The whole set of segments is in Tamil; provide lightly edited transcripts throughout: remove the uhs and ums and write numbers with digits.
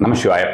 நமசிவாய.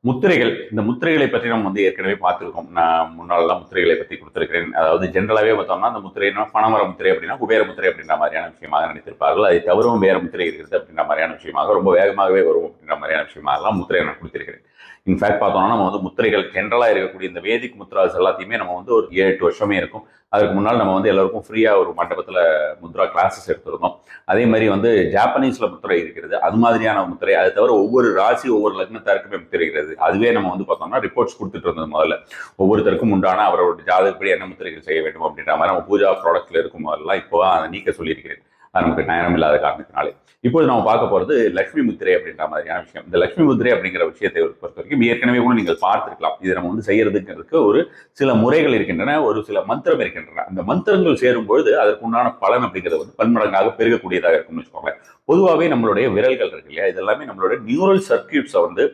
முத்திரைகள், இந்த முத்திரைகளை பற்றி நம்ம ஏற்கனவே பார்த்துருக்கோம். நான் முன்னாலெல்லாம் முத்திரைகளை பற்றி கொடுத்துருக்கிறேன். அதாவது ஜென்ரலாகவே பார்த்தோம்னா அந்த முத்திரைனா பணமர முத்திரை அப்படின்னா குபேர முத்திரை அப்படின்ற மாதிரியான விஷயமாக நினைத்திருப்பார்கள். அதை தவறும் வேற முத்திரை இருக்கிறது அப்படின்ற மாதிரியான விஷயமாக ரொம்ப வேகமாகவே வரும் அப்படின்ற மாதிரியான விஷயமாகலாம் முத்திரை நான் கொடுத்திருக்கிறேன். இன்ஃபேக்ட் பார்த்தோம்னா நம்ம முத்திரைகள் ஜென்ரலாக இருக்கக்கூடிய இந்த வேதிக் முத்ராஸ் எல்லாத்தையுமே நம்ம ஒரு 7-8 வருஷமே இருக்கும். அதுக்கு முன்னால் நம்ம எல்லாருக்கும் ஃப்ரீயாக ஒரு மண்டபத்தில் முத்ரா கிளாஸஸ் எடுத்திருந்தோம். அதே மாதிரி ஜாப்பனீஸில் முத்திரை இருக்கிறது, அது மாதிரியான முத்திரை. அது தவிர ஒவ்வொரு ராசி ஒவ்வொரு லக்னத்தாருக்குமே முத்திரை இருக்கிறது. அதுவே நம்ம பார்த்தோம்னா ரிப்போர்ட்ஸ் கொடுத்துட்டு இருந்தது. முதல்ல ஒவ்வொருத்தருக்கும் உண்டான அவரோட ஜாதகப்படி என்ன முத்திரைகள் செய்ய வேண்டும் அப்படின்ற மாதிரி நம்ம பூஜா ப்ராடக்ட்ல இருக்கும் போதெல்லாம் இப்போ அதை நீக்க சொல்லியிருக்கிறேன். அது நமக்கு நேரம் இல்லாத காரணத்தினாலே. இப்போது நம்ம பார்க்க போகிறது லக்ஷ்மி முத்திரை அப்படின்ற மாதிரியான விஷயம். இந்த லக்ஷ்மி முத்திரை அப்படிங்கிற விஷயத்தை பொறுத்த வரைக்கும் ஏற்கனவே கூட நீங்கள் பார்த்துருக்கலாம். இதை நம்ம செய்யறதுக்கு ஒரு சில முறைகள் இருக்கின்றன, ஒரு சில மந்திரம் இருக்கின்றன. அந்த மந்திரங்கள் சேரும்பொழுது அதற்கு உண்டான பலன் அப்படிங்கிறது பன்மடங்காக பெருகக்கூடியதாக இருக்கும்னு வச்சுக்கோங்க. பொதுவாகவே நம்மளுடைய விரல்கள் இருக்கு இல்லையா, இதெல்லாமே நம்மளுடைய நியூரல் சர்க்கியூட்ஸை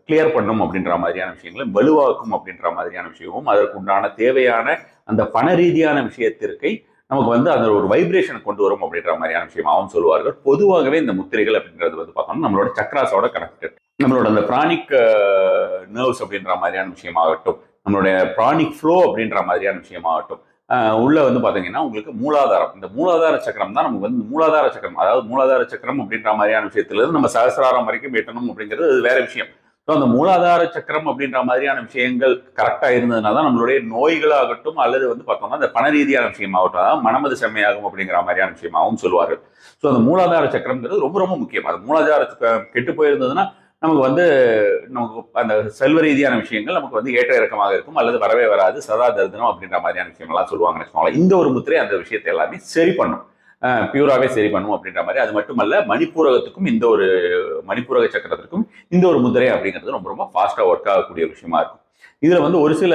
கிளியர் பண்ணும் அப்படின்ற மாதிரியான விஷயங்களை வலுவாக்கும் அப்படின்ற மாதிரியான விஷயமும், அதற்கு உண்டான தேவையான அந்த பண ரீதியான விஷயத்திற்கு நமக்கு அந்த ஒரு வைப்ரேஷன் கொண்டு வரும் அப்படின்ற மாதிரியான விஷயமாகவும் சொல்லுவார்கள். பொதுவாகவே இந்த முத்திரைகள் அப்படின்றது பார்த்தோம்னா நம்மளோட சக்ராஸோட கனெக்டட். நம்மளோட அந்த பிராணிக் நர்வ்ஸ் அப்படின்ற மாதிரியான விஷயமாகட்டும், நம்மளுடைய பிராணிக் ஃப்ளோ அப்படின்ற மாதிரியான விஷயமாகட்டும், உள்ள பார்த்தீங்கன்னா உங்களுக்கு மூலாதாரம், இந்த மூலாதார சக்கரம் தான் நமக்கு மூலாதார சக்கரம். அதாவது மூலாதார சக்கரம் அப்படின்ற மாதிரியான விஷயத்திலிருந்து நம்ம சகசிராரம் வரைக்கும் எட்டணும் அப்படிங்கிறது அது வேற விஷயம். ஸோ அந்த மூலாதார சக்கரம் அப்படின்ற மாதிரியான விஷயங்கள் கரெக்டாக இருந்ததுனால தான் நம்மளுடைய நோய்களாகட்டும் அல்லது பார்த்தோம்னா அந்த பண ரீதியான விஷயமாகட்டும், அதாவது மனமது செம்மையாகும் அப்படிங்கிற மாதிரியான விஷயமாகவும் சொல்லுவார்கள். ஸோ அந்த மூலாதார சக்கரம்ங்கிறது ரொம்ப ரொம்ப முக்கியம். அது மூலாதார சக்கரம் கெட்டு போயிருந்ததுன்னா நமக்கு நமக்கு அந்த செல்வ ரீதியான விஷயங்கள் நமக்கு ஏற்ற இறக்கமாக இருக்கும், அல்லது வரவே வராது, சதா தரிதனம் அப்படின்ற மாதிரியான விஷயங்கள்லாம் சொல்லுவாங்கன்னு வச்சுக்கோங்களேன். இந்த ஒரு முத்திரை அந்த விஷயத்தை எல்லாமே சரி பண்ணும், பியூராகவே சரி பண்ணும் அப்படின்ற மாதிரி. அது மட்டுமல்ல, மணிப்பூரகத்துக்கும் இந்த ஒரு மணிப்பூரக சக்கரத்திற்கும் இந்த ஒரு முதிரை அப்படிங்கிறது ரொம்ப ரொம்ப ஃபாஸ்ட்டாக ஒர்க் ஆகக்கூடிய விஷயமா இருக்கும். இதுல ஒரு சில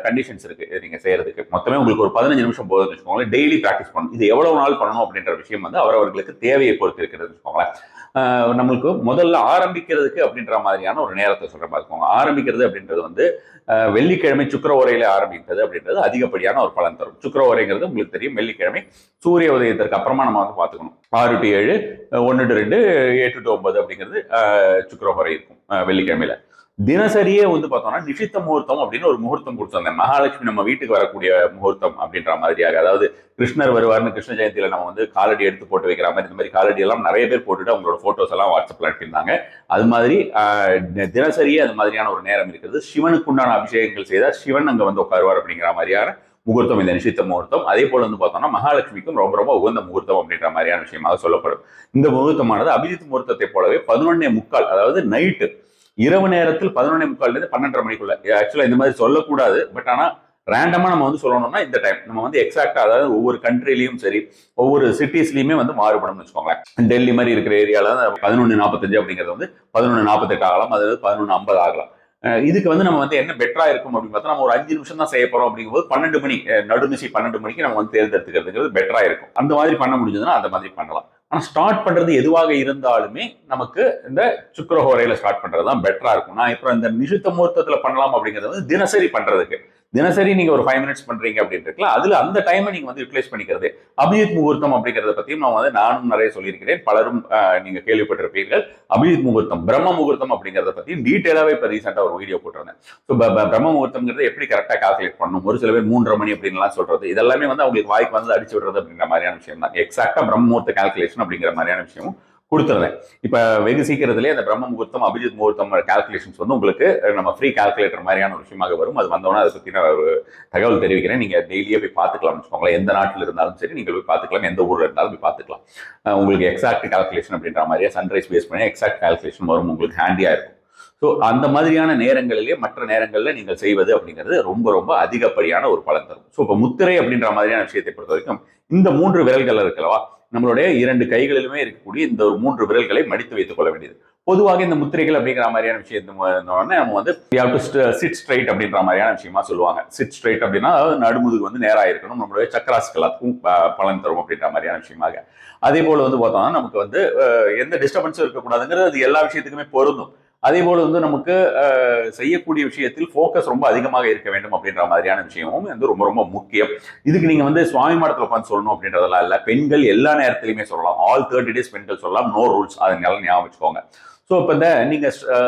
கண்டிஷன்ஸ் இருக்கு நீங்க செய்யறதுக்கு. மொத்தமே உங்களுக்கு ஒரு 15 நிமிஷம் போதும்னு வச்சுக்கோங்களேன். டெய்லி ப்ராக்டிஸ் பண்ணணும். இது எவ்வளவு நாள் பண்ணணும் அப்படின்ற விஷயம் அவரவர்களுக்கு தேவையை பொறுத்து இருக்கிறது வச்சுக்கோங்களேன். நம்மளுக்கு முதல்ல ஆரம்பிக்கிறதுக்கு அப்படின்ற மாதிரியான ஒரு நேரத்தை சொல்ற பார்த்துக்கோங்க. ஆரம்பிக்கிறது அப்படின்றது வெள்ளிக்கிழமை சுக்கிர ஓரையில ஆரம்பிக்கிறது அப்படின்றது அதிகப்படியான ஒரு பலன் தரும். சுக்கிர ஓரைங்கிறது உங்களுக்கு தெரியும், வெள்ளிக்கிழமை சூரிய உதயத்திற்கு அப்புறமா நம்ம பார்த்துக்கணும். 6 to 7, 1 to 2, 8 to 9 அப்படிங்கிறது சுக்கிர ஓரை இருக்கும் வெள்ளிக்கிழமையில. தினசரியே பார்த்தோம்னா நிஷித்த முகூர்த்தம் அப்படின்னு ஒரு முகூர்த்தம் கொடுத்துருந்தேன். மகாலட்சுமி நம்ம வீட்டுக்கு வரக்கூடிய முகூர்த்தம் அப்படின்ற மாதிரியாக, அதாவது கிருஷ்ணர் வருவார்னு கிருஷ்ண ஜெயந்தியில நம்ம காலடி எடுத்து போட்டு வைக்கிற மாதிரி, இந்த மாதிரி காலடி எல்லாம் நிறைய பேர் போட்டுட்டு அவங்களோட போட்டோஸ் எல்லாம் வாட்ஸ்அப்ல அனுப்பியிருந்தாங்க. அது மாதிரி தினசரியே அது மாதிரியான ஒரு நேரம் இருக்கிறது. சிவனுக்கு உண்டான அபிஷேகங்கள் செய்தால் சிவன் அங்க உட்காருவார் அப்படிங்கிற மாதிரியான முகூர்த்தம் இந்த நிஷித்த முகூர்த்தம். அதே போல பார்த்தோம்னா மகாலட்சுமிக்கும் ரொம்ப ரொம்ப உகந்த முகூர்த்தம் அப்படின்ற மாதிரியான விஷயமாக சொல்லப்படும். இந்த முகூர்த்தமானது அபிஜித் முகூர்த்தத்தை போலவே 11:45, அதாவது நைட்டு இரவு நேரத்தில் 11:45 12:30 மணிக்குள்ள. ஆக்சுவலா இந்த மாதிரி சொல்லக்கூடாது, பட் ஆனா ரேண்டமா நம்ம சொல்லணும்னா இந்த டைம் நம்ம எக்ஸாக்டா, அதாவது ஒவ்வொரு கண்ட்ரிலையும் சரி ஒவ்வொரு சிட்டிஸ்லயுமே மாறுபடும் வச்சுக்கோங்களேன். டெல்லி மாதிரி இருக்கிற ஏரியால 11:45 அப்படிங்கிறது 11:48 ஆகலாம், அதாவது 11:50 ஆகலாம். இதுக்கு நம்ம என்ன பெட்டரா இருக்கும் அப்படின்னு பார்த்தா, நம்ம ஒரு 5 நிமிஷம் தான் செய்ய போறோம் அப்படிங்கும்போது 12 மணி, நடுநிசி 12 மணிக்கு நம்ம தேர்ந்தெடுத்துக்கிறதுங்கிறது பெட்டரா இருக்கும். அந்த மாதிரி பண்ண முடிஞ்சதுன்னா அந்த மாதிரி பண்ணலாம். ஆனால் ஸ்டார்ட் பண்றது எதுவாக இருந்தாலுமே நமக்கு இந்த சுக்கிரஹோரையில ஸ்டார்ட் பண்றதுதான் பெட்டரா இருக்கும். நான் இப்போ இந்த நிஷித்த முகூர்த்தத்துல பண்ணலாம் அப்படிங்கிறது தினசரி பண்றதுக்கு, தினசரி நீங்க ஒரு 5 மினிட்ஸ் பண்றீங்க அப்படின்னு இருக்குல்ல, அதுல அந்த டைமை நீங்க யூட்டிலைஸ் பண்ணிக்கிறது. அபிஜித் முகூர்த்தம் அப்படிங்கிறத பத்தியும் நானும் நிறைய சொல்லியிருக்கிறேன், பலரும் நீங்க கேள்விப்பட்டிருப்பீர்கள். அபிஜித் முகூர்த்தம், பிரம்ம முகூர்த்தம் அப்படிங்கிறத பத்தியும் டீட்டெயிலாவே இப்போ ரீசெண்டா ஒரு வீடியோ போட்டிருந்தேன். ஸோ பிரம்ம முகூர்த்தம்ங்கிறது எப்படி கரெக்டா கால்குலேட் பண்ணணும், ஒரு சில பேர் 3:30 மணி அப்படின்லாம் சொல்றது, இதெல்லாமே அவங்களுக்கு வாய்க்கு அடிச்சு விடுறது அப்படிங்கிற மாதிரியான விஷயம் தான். எக்ஸாக்டா பிரம்ம முகூர்த்த கால்குலேஷன் அப்படிங்கிற மாதிரியான விஷயமும் கொடுத்துருந்தேன். இப்ப வெகு சீக்கிரத்திலே அந்த பிரம்ம முகூர்த்தம் அபிஜித் முகூர்த்தம் கால்குலேஷன்ஸ் உங்களுக்கு நம்ம ஃப்ரீ கால்குலேட்டர் மாதிரியான ஒரு விஷயமாக வரும். அது வந்தோன்னா அதை பத்தின ஒரு தகவல் தெரிவிக்கிறேன். நீங்க டெய்லியே போய் பார்த்துக்கலாம் வச்சுக்கோங்களேன். எந்த நாட்டில் இருந்தாலும் சரி நீங்கள் போய் பார்த்துக்கலாம், எந்த ஊர்ல இருந்தாலும் போய் பார்த்துக்கலாம். உங்களுக்கு எக்ஸாக்ட் கால்குலேஷன் அப்படின்ற மாதிரியே சன்ரைஸ் பேஸ் பண்ணி எக்ஸாக்ட் கால்குலேஷன் வரும், உங்களுக்கு ஹேண்டியா இருக்கும். ஸோ அந்த மாதிரியான நேரங்களிலே மற்ற நேரங்களில் நீங்கள் செய்வது அப்படிங்கிறது ரொம்ப ரொம்ப அதிகப்படியான ஒரு பலன் தரும். ஸோ இப்போ முத்திரை அப்படின்ற மாதிரியான விஷயத்தை பொறுத்த வரைக்கும் இந்த 3 விரல்கள் இருக்கலவா, நம்மளுடைய 2 கைகளிலுமே இருக்கக்கூடிய இந்த ஒரு 3 விரல்களை மடித்து வைத்துக் கொள்ள வேண்டியது. பொதுவாக இந்த முத்திரைகள் அப்படிங்கிற மாதிரியான விஷயத்தை நம்ம சிட் ஸ்ட்ரைட் அப்படின்ற மாதிரியான விஷயமா சொல்லுவாங்க. சிட் ஸ்ட்ரைட் அப்படின்னா நடுமுதுகு நேராக இருக்கணும், நம்மளுடைய சக்கராஸ்கள் எல்லாத்துக்கும் பலன் தரும் அப்படின்ற மாதிரியான விஷயமாக. அதே போல பார்த்தோம்னா நமக்கு எந்த டிஸ்டர்பன்ஸும் இருக்கக்கூடாதுங்கிறது அது எல்லா விஷயத்துக்குமே பொருந்தும். அதே போல நமக்கு செய்யக்கூடிய விஷயத்தில் ஃபோக்கஸ் ரொம்ப அதிகமாக இருக்க வேண்டும் அப்படின்ற மாதிரியான விஷயமும் ரொம்ப ரொம்ப முக்கியம். இதுக்கு நீங்க சுவாமி மடத்தில் உட்காந்து சொல்லணும் அப்படின்றதெல்லாம் இல்லை, பெண்கள் எல்லா நேரத்திலுமே சொல்லலாம். ஆல் 30 days பெண்கள் சொல்லலாம், நோ ரூல்ஸ், அதனால ஞாபகம் வச்சுக்கோங்க. ஸோ இப்போ இந்த நீங்க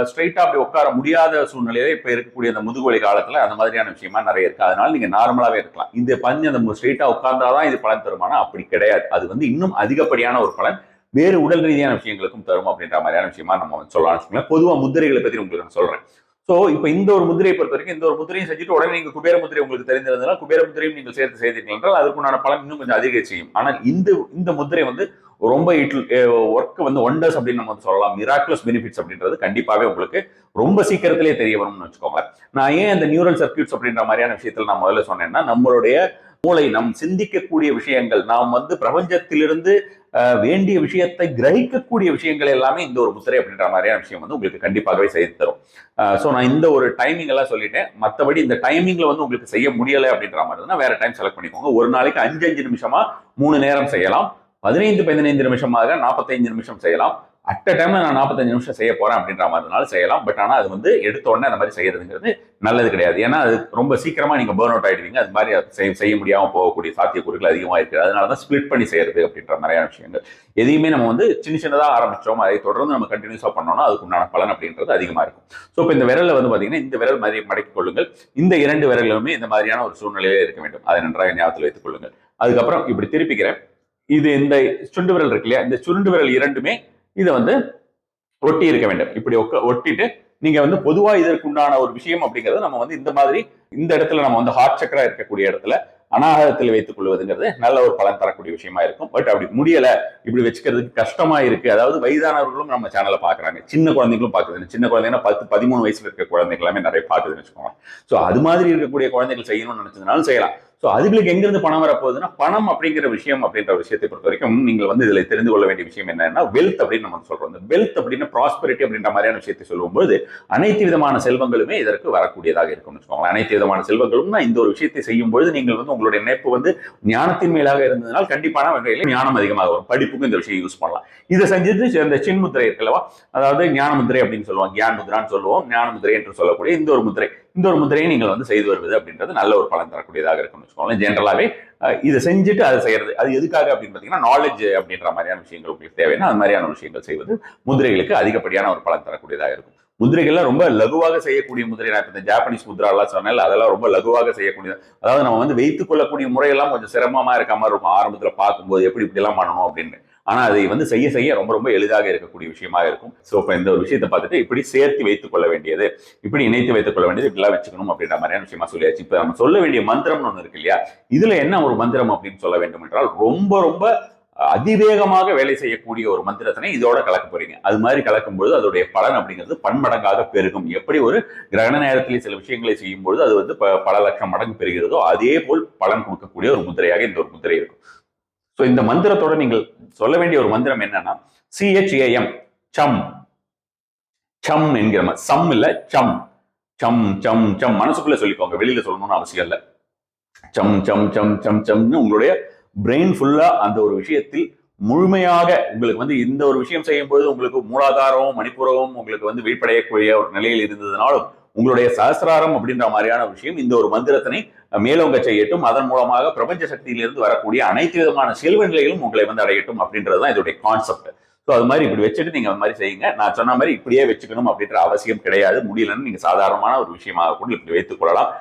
ஸ்ட்ரைட்டா அப்படி உட்கார முடியாத சூழ்நிலையில இப்ப இருக்கக்கூடிய அந்த முதுகுவலி காலத்துல அந்த மாதிரியான விஷயமா நிறைய இருக்கு. அதனால நீங்க நார்மலாவே இருக்கலாம். இந்த பஞ்சு அந்த ஸ்ட்ரைட்டா உட்கார்ந்தாதான் இது பலன் தருமானா அப்படி கிடையாது. அது வந்து இன்னும் அதிகப்படியான ஒரு பலன் வேறு உடல் ரீதியான விஷயங்களுக்கும் தரும் அப்படின்ற மாதிரியான விஷயமா நம்ம சொல்லலாம். பொதுவா முத்திரைகளை பத்தி உங்களுக்கு நான் சொல்றேன். சோ இப்ப இந்த ஒரு முதிரையை பொறுத்த வரைக்கும் இந்த ஒரு முதிரையும் செஞ்சுட்டு உடனே நீங்க குபேர முதிரை உங்களுக்கு தெரிந்திருந்தால் குபேர முதிரையும் நீங்கள் சேர்த்து செய்தீர்கள் என்றால் அதற்குண்டான பலன் இன்னும் கொஞ்சம் அதிக செய்யும். ஆனால் இந்த முதிரை வந்து ரொம்ப ஒர்க் வந்து ஒண்டர்ஸ் அப்படின்னு நம்ம சொல்லலாம். மிராக்குலஸ் பெனிஃபிட்ஸ் அப்படின்றது கண்டிப்பாவே உங்களுக்கு ரொம்ப சீக்கிரத்திலே தெரிய வரும்னு வச்சுக்கோங்க. நான் ஏன் அந்த நியூரல் சர்க்கியூட்ஸ் அப்படின்ற மாதிரியான விஷயத்துல நான் முதல்ல சொன்னேன்னா, நம்மளுடைய மூளை நம் சிந்திக்கக்கூடிய விஷயங்கள், நாம் வந்து பிரபஞ்சத்திலிருந்து வேண்டிய விஷயத்தை கிரகிக்கக்கூடிய விஷயங்கள் எல்லாமே இந்த ஒரு முத்திரை அப்படின்ற மாதிரியான விஷயம் வந்து உங்களுக்கு கண்டிப்பாகவே செய்து தரும். ஸோ நான் இந்த ஒரு டைமிங் எல்லாம் சொல்லிட்டேன். மற்றபடி இந்த டைமிங்ல வந்து உங்களுக்கு செய்ய முடியலை அப்படின்ற மாதிரி இருந்தால் வேற டைம் செலக்ட் பண்ணிக்கோங்க. ஒரு நாளைக்கு 5 நிமிஷமா 3 நேரம் செய்யலாம். 15 நிமிஷமாக 45 நிமிஷம் செய்யலாம். அட் அ டைம்ல நான் 45 நிமிஷம் செய்ய போறேன் அப்படின்ற மாதிரினால செய்யலாம். பட் ஆனால் அது வந்து எடுத்த உடனே அந்த மாதிரி செய்யறதுங்கிறது நல்லது கிடையாது. ஏன்னா அது ரொம்ப சீக்கிரமா நீங்க பேர்ன் அவுட் ஆயிடுவீங்க. அது மாதிரி செய்ய முடியாம போகக்கூடிய சாத்தியக்கூறுகள் அதிகமா இருக்குது. அதனாலதான் ஸ்பிளிட் பண்ணி செய்யறது அப்படின்ற மாதிரியான விஷயங்கள். எதையுமே நம்ம வந்து சின்னதா ஆரம்பிச்சோம், அதை தொடர்ந்து நம்ம கண்டினியூஸா பண்ணோம்னா அதுக்கு உண்டான பலன் அப்படின்றது அதிகமா இருக்கும். ஸோ இப்போ இந்த விரல்ல வந்து பாத்தீங்கன்னா இந்த விரல் மாதிரி மடக்கிக் கொள்ளுங்கள். இந்த 2 விரல்களுமே இந்த மாதிரியான ஒரு சூழ்நிலையிலே இருக்க வேண்டும். அதை நன்றாக ஞாபகத்தில் வைத்துக் கொள்ளுங்கள். அதுக்கப்புறம் இப்படி திருப்பிக்கிறேன். இது இந்த சுண்டு விரல் இருக்கு இல்லையா, இந்த சுண்டு விரல் 2மே இதை வந்து ஒட்டி இருக்க வேண்டும். இப்படி ஒட்டிட்டு நீங்க வந்து பொதுவா இதற்குண்டான ஒரு விஷயம் அப்படிங்கிறது நம்ம வந்து இந்த மாதிரி இந்த இடத்துல நம்ம வந்து ஹார்ட் சக்கரா இருக்கக்கூடிய இடத்துல அநாகதத்தில் வைத்துக் கொள்வதுங்கிறது நல்ல ஒரு பலன் தரக்கூடிய விஷயமா இருக்கும். பட் அப்படி முடியல, இப்படி வச்சுக்கிறதுக்கு கஷ்டமா இருக்கு. அதாவது வயதானவர்களும் நம்ம சேனலை பாக்குறாங்க, சின்ன குழந்தைகளும் பாக்குது. சின்ன குழந்தைங்கன்னா 10-13 வயசுல இருக்க குழந்தைகள் எல்லாமே நிறைய பாக்குதுன்னு வச்சுக்கோங்க. ஸோ அது மாதிரி இருக்கக்கூடிய குழந்தைகள் செய்யணும்னு நினைச்சதுனாலும் செய்யலாம். ஸோ அதுகளுக்கு எங்கிருந்து பணம் வரப்போகுதுன்னா, பணம் அப்படிங்கிற விஷயம் அப்படின்ற விஷயத்தை பொறுத்த வரைக்கும் நீங்கள் வந்து இதில் தெரிந்து கொள்ள வேண்டிய விஷயம் என்னன்னா, வெல்த் அப்படின்னு நம்ம சொல்றோம். இந்த வெல்த் அப்படின்னு ப்ராஸ்பரிட்டி அப்படின்ற மாதிரியான விஷயத்தை சொல்லும்போது அனைத்து விதமான செல்வங்களுமே இதற்கு வரக்கூடியதாக இருக்கும்னு வச்சுக்கோங்க. அனைத்து விதமான செல்வங்களும் இந்த ஒரு விஷயத்தை செய்யும் பொழுது நீங்கள் வந்து உங்களுடைய நினைப்பு வந்து ஞானத்தின் மேலாக இருந்ததுனால் கண்டிப்பான வகையில் ஞானம் அதிகமாக வரும். படிப்புக்கும் இந்த விஷயம் யூஸ் பண்ணலாம். இதை செஞ்சுட்டு இந்த சின் முத்திரை இருக்கலவா, அதாவது ஞான முத்திரை அப்படின்னு சொல்லுவோம், கியான் முத்ரான்னு சொல்லுவோம், ஞான முத்திரை என்று சொல்லக்கூடிய இந்த ஒரு முத்திரையை நீங்கள் வந்து செய்து வருவது அப்படின்றது நல்ல ஒரு பலன் தரக்கூடியதாக இருக்கும். ஜென்ரலாவே இதை செஞ்சுட்டு அதை செய்யறது, அது எதுக்காக அப்படின்னு பாத்தீங்கன்னா நாலேஜ் அப்படின்ற மாதிரியான விஷயங்கள் உங்களுக்கு தேவைன்னா அது மாதிரியான விஷயங்கள் செய்வது முதிரைகளுக்கு அதிகப்படியான ஒரு பலன் தரக்கூடியதாக இருக்கும். முதிரைகள்லாம் ரொம்ப லகுவாக செய்யக்கூடிய முதிரை, நான் இந்த ஜாப்பனீஸ் முத்ரா எல்லாம் சொன்னேன், அதெல்லாம் ரொம்ப லகுவாக செய்யக்கூடியது. அதாவது நம்ம வந்து வைத்துக் கொள்ளக்கூடிய முறையெல்லாம் கொஞ்சம் சிரமமா இருக்க மாதிரி இருக்கும் ஆரம்பத்துல பார்க்கும்போது, எப்படி இப்படி எல்லாம் பண்ணணும் அப்படின்னு. ஆனா அதை வந்து செய்ய ரொம்ப ரொம்ப எளிதாக இருக்கக்கூடிய விஷயமா இருக்கும். ஸோ இப்போ இந்த ஒரு விஷயத்தை பார்த்துட்டு இப்படி சேர்த்து வைத்துக் கொள்ள வேண்டியது, இப்படி இணைத்து வைத்துக் கொள்ள வேண்டியது, இப்படிலாம் வச்சுக்கணும் அப்படின்ற மாதிரியான விஷயமா சொல்லியாச்சு. இப்போ நம்ம சொல்ல வேண்டிய மந்திரம்னு ஒன்று இருக்கு இல்லையா, இதுல என்ன ஒரு மந்திரம் அப்படின்னு சொல்ல வேண்டும் என்றால், ரொம்ப ரொம்ப அதிவேகமாக வேலை செய்யக்கூடிய ஒரு மந்திரத்தினை இதோட கலக்க போறீங்க. அது மாதிரி கலக்கும்போது அதோடைய பலன் அப்படிங்கிறது பன்மடங்காக பெருகும். எப்படி ஒரு கிரகண நேரத்திலே சில விஷயங்களை செய்யும் பொழுது அது வந்து பல லட்சம் மடங்கு பெறுகிறதோ அதே போல் பலன் கொடுக்கக்கூடிய ஒரு முத்திரையாக இந்த ஒரு முத்திரை இருக்கும். ஸோ இந்த மந்திரத்தோட நீங்கள் சொல்ல வேண்டிய ஒரு மந்திரம் என்னன்னா, CHAM, சம் சம் என்கிற சம் இல்ல, சம் சம் சம் சம். மனசுக்குள்ள சொல்லிக்கோங்க, வெளியில சொல்லணும்னு அவசியம் இல்லை. சம் சம் சம் சம் சம்னு உங்களுடைய பிரெயின் ஃபுல்லா அந்த ஒரு விஷயத்தில் முழுமையாக உங்களுக்கு வந்து இந்த ஒரு விஷயம் செய்யும் பொழுது உங்களுக்கு மூலாதாரமும் மணிப்புரமும் உங்களுக்கு வந்து வீழ்படையக்கூடிய ஒரு நிலையில் இருந்ததுனாலும் உங்களுடைய சஹஸ்ராரம் அப்படின்ற மாதிரியான விஷயம் இந்த ஒரு மந்திரத்தினை மேலோங்க செய்யட்டும். அதன் மூலமாக பிரபஞ்ச சக்தியிலிருந்து வரக்கூடிய அனைத்து விதமான செல்வ நிலைகளும் உங்களை வந்து அடையட்டும் அப்படின்றதுதான் இதோடைய கான்செப்ட். ஸோ அது மாதிரி இப்படி வச்சுட்டு நீங்க அது மாதிரி செய்யுங்க. நான் சொன்ன மாதிரி இப்படியே வச்சுக்கணும் அப்படின்ற அவசியம் கிடையாது. முடியலன்னு நீங்க சாதாரணமான ஒரு விஷயமாக கூட இப்படி வைத்துக் கொள்ளலாம்.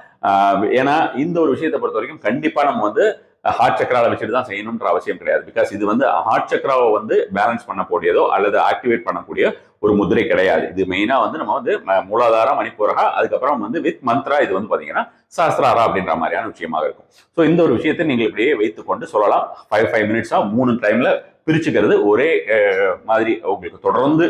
ஏன்னா இந்த ஒரு விஷயத்தை பொறுத்த வரைக்கும் கண்டிப்பா நம்ம வந்து ஹார்ட் சக்கராவை வச்சுட்டு தான் செய்யணும்ன்ற அவசியம் கிடையாது. பிகாஸ் இது வந்து ஹார்ட் சக்கராவை வந்து பேலன்ஸ் பண்ணக்கூடியதோ அல்லது ஆக்டிவேட் பண்ணக்கூடிய ஒரு முதிரை கிடையாது. இது மெயினா வந்து நம்ம வந்து மூலாதாரம், மணிப்பூரகா, அதுக்கப்புறம் வந்து வித் மந்த்ரா, இது வந்து பாத்தீங்கன்னா சஹஸ்ராரா அப்படின்ற மாதிரியான விஷயமாக இருக்கும். ஸோ இந்த ஒரு விஷயத்தை நீங்கள் இப்படியே வைத்துக்கொண்டு சொல்லலாம். 5 மினிட்ஸா 3 டைம்ல பிரிச்சுக்கிறது ஒரே மாதிரி உங்களுக்கு தொடர்ந்து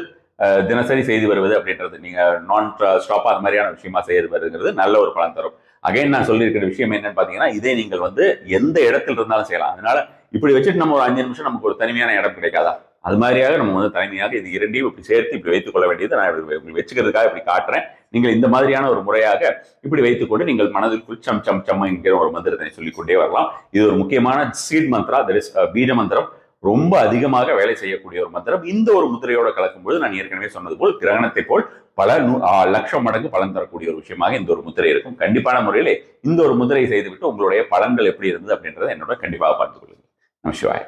தினசரி செய்து வருவது அப்படின்றது, நீங்க நான் ஸ்டாப்பா அது மாதிரியான விஷயமா செய்து வருகிறது நல்ல ஒரு பலன் தரும். அகைன் நான் சொல்லியிருக்கிற விஷயம் என்னன்னு பாத்தீங்கன்னா, இதே நீங்கள் வந்து எந்த இடத்துல இருந்தாலும் செய்யலாம். அதனால இப்படி வச்சுட்டு நம்ம ஒரு 5 நிமிஷம் நமக்கு ஒரு தனிமையான இடம் கிடைக்காதா, அது மாதிரியாக நம்ம வந்து தனிமையாக இது 2ஐயும் இப்படி சேர்த்து இப்படி வைத்துக் கொள்ள வேண்டியது நான் இப்படி வச்சுக்கிறதுக்காக இப்படி காட்டுறேன். நீங்கள் இந்த மாதிரியான ஒரு முறையாக இப்படி வைத்துக்கொண்டு நீங்கள் மனதிற்குள் சம் சம் சம் என்கிற ஒரு மந்திரத்தை சொல்லிக்கொண்டே வரலாம். இது ஒரு முக்கியமான சீட் மந்த்ரா, தட் இஸ் பீஜ மந்திரம். ரொம்ப அதிகமாக வேலை செய்யக்கூடிய ஒரு மந்திரம். இந்த ஒரு முத்திரையோட கலக்கும்போது நான் ஏற்கனவே சொன்னது போல் கிரகணத்தை போல் பல லட்சம் மடங்கு பலன் தரக்கூடிய ஒரு விஷயமாக இந்த ஒரு முத்திரை இருக்கும். கண்டிப்பான முறையிலே இந்த ஒரு முத்திரை செய்துவிட்டு உங்களுடைய பலன்கள் எப்படி இருந்தது அப்படின்றத என்னோட கண்டிப்பாக பார்த்துக் கொள்ளுங்கள். நம சிவாய.